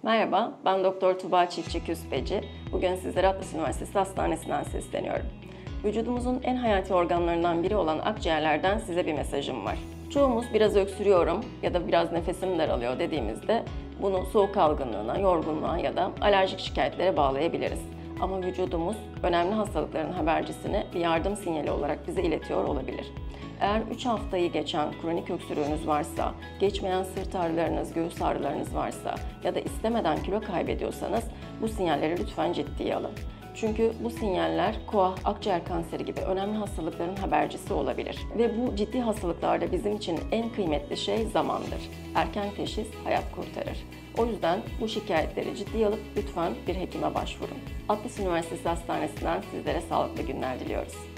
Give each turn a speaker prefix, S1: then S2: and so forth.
S1: Merhaba, ben Doktor Tuğba Çiftçi Küspeci. Bugün sizlere Atlas Üniversitesi Hastanesi'nden sesleniyorum. Vücudumuzun en hayati organlarından biri olan akciğerlerden size bir mesajım var. Çoğumuz biraz öksürüyorum ya da biraz nefesim daralıyor dediğimizde bunu soğuk algınlığına, yorgunluğa ya da alerjik şikayetlere bağlayabiliriz. Ama vücudumuz önemli hastalıkların habercisini bir yardım sinyali olarak bize iletiyor olabilir. Eğer 3 haftayı geçen kronik öksürüğünüz varsa, geçmeyen sırt ağrılarınız, göğüs ağrılarınız varsa ya da istemeden kilo kaybediyorsanız bu sinyalleri lütfen ciddiye alın. Çünkü bu sinyaller koah, akciğer kanseri gibi önemli hastalıkların habercisi olabilir. Ve bu ciddi hastalıklarda bizim için en kıymetli şey zamandır. Erken teşhis hayat kurtarır. O yüzden bu şikayetleri ciddiye alıp lütfen bir hekime başvurun. Atlas Üniversitesi Hastanesi'nden sizlere sağlıklı günler diliyoruz.